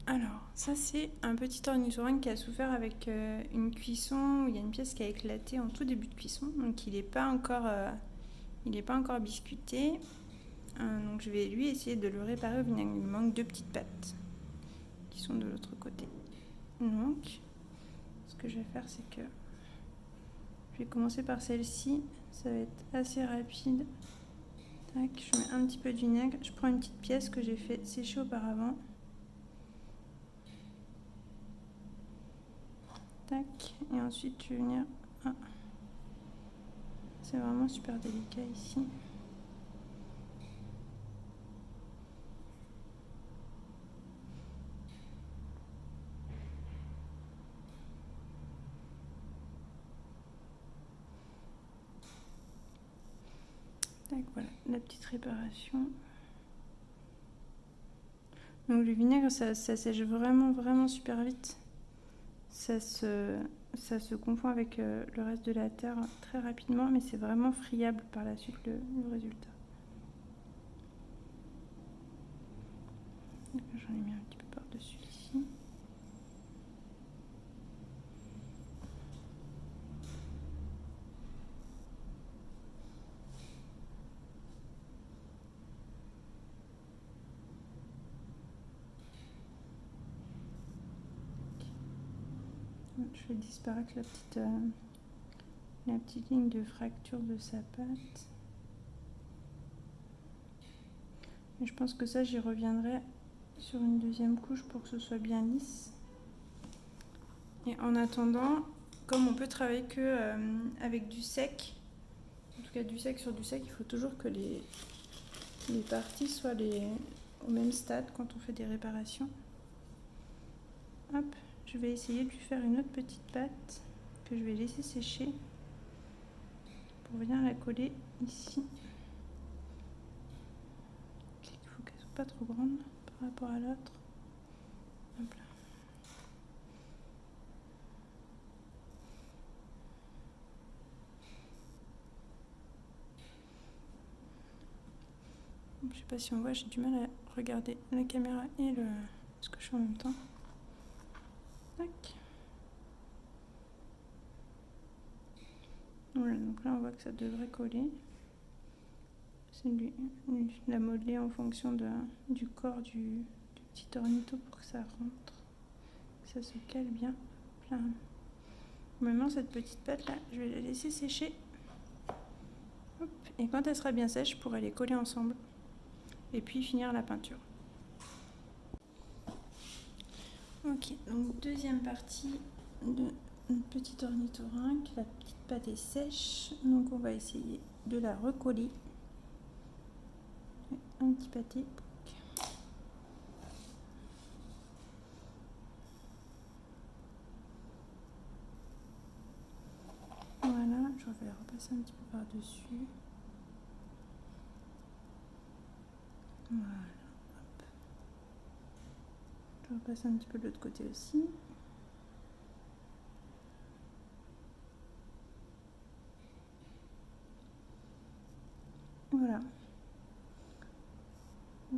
Alors, ça c'est un petit ornithorynque qui a souffert avec une cuisson où il y a une pièce qui a éclaté en tout début de cuisson, donc il n'est pas encore biscuité. Donc je vais lui essayer de le réparer au vinaigre. Il lui manque 2 petites pattes qui sont de l'autre côté. Donc, ce que je vais faire, c'est que je vais commencer par celle-ci. Ça va être assez rapide. Tac, je mets un petit peu de vinaigre. Je prends une petite pièce que j'ai fait sécher auparavant. Tac, et ensuite je vais venir... Ah. C'est vraiment super délicat ici. Tac, voilà, la petite réparation. Donc le vinaigre, ça sèche vraiment super vite. Ça se confond avec le reste de la terre très rapidement, mais c'est vraiment friable par la suite le résultat. J'en ai mis un petit peu par-dessus ici. Je fais disparaître la petite ligne de fracture de sa patte. Et je pense que ça, j'y reviendrai sur une deuxième couche pour que ce soit bien lisse. Et en attendant, comme on peut travailler que avec du sec, en tout cas du sec sur du sec, il faut toujours que les parties soient au même stade quand on fait des réparations. Hop, je vais essayer de lui faire une autre petite patte que je vais laisser sécher pour venir la coller ici. Il faut qu'elle soit pas trop grande par rapport à l'autre. Hop là. Je sais pas si on voit, j'ai du mal à regarder la caméra et ce que je fais en même temps. Tac. Voilà, donc là on voit que ça devrait coller. C'est la modeler en fonction du corps du petit ornitho pour que ça rentre, que ça se cale bien. Là. Maintenant cette petite patte là, je vais la laisser sécher. Hop. Et quand elle sera bien sèche, je pourrai les coller ensemble. Et puis finir la peinture. Ok, donc deuxième partie de petit ornithorynque. La petite pâte est sèche, donc on va essayer de la recoller. Un petit pâté. Voilà, je vais repasser un petit peu par-dessus. Voilà, hop. Je repasse un petit peu de l'autre côté aussi. Voilà.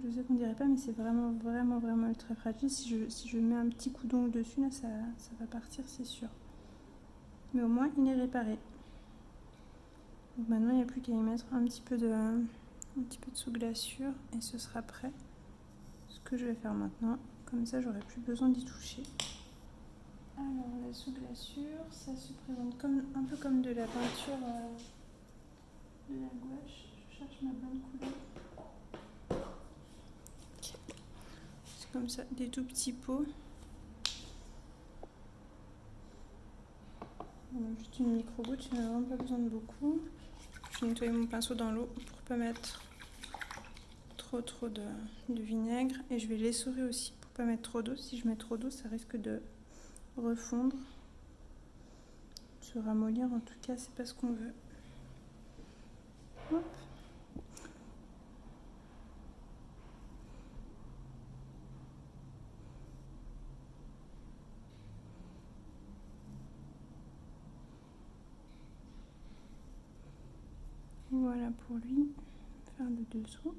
Je sais qu'on dirait pas, mais c'est vraiment ultra fragile. Si je mets un petit coup d'ongle dessus, là, ça va partir, c'est sûr. Mais au moins, il est réparé. Donc maintenant, il n'y a plus qu'à y mettre un petit peu de sous-glaçure et ce sera prêt. Ce que je vais faire maintenant, comme ça, j'aurai plus besoin d'y toucher. Alors, la sous-glaçure, ça se présente un peu comme de la peinture de la gouache. Je cherche ma bonne couleur. C'est comme ça, des tout petits pots. Juste une micro-goutte, je n'ai vraiment pas besoin de beaucoup. Je vais nettoyer mon pinceau dans l'eau pour ne pas mettre trop de vinaigre. Et je vais l'essorer aussi pour ne pas mettre trop d'eau. Si je mets trop d'eau, ça risque de refondre, se ramollir. En tout cas, c'est pas ce qu'on veut. Hop. Voilà pour lui, faire le dessous.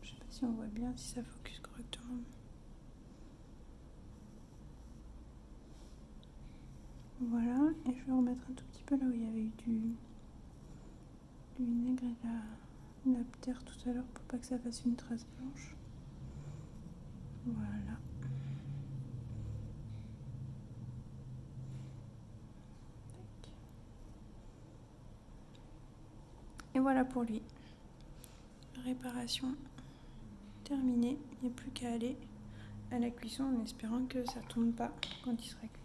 Je sais pas si si on voit bien, si ça focus correctement. Voilà, et je vais remettre un tout petit peu là où il y avait eu du vinaigre et la terre tout à l'heure pour pas que ça fasse une trace blanche. Voilà. Et voilà pour lui. Réparation terminée. Il n'y a plus qu'à aller à la cuisson en espérant que ça ne tombe pas quand il sera cuit.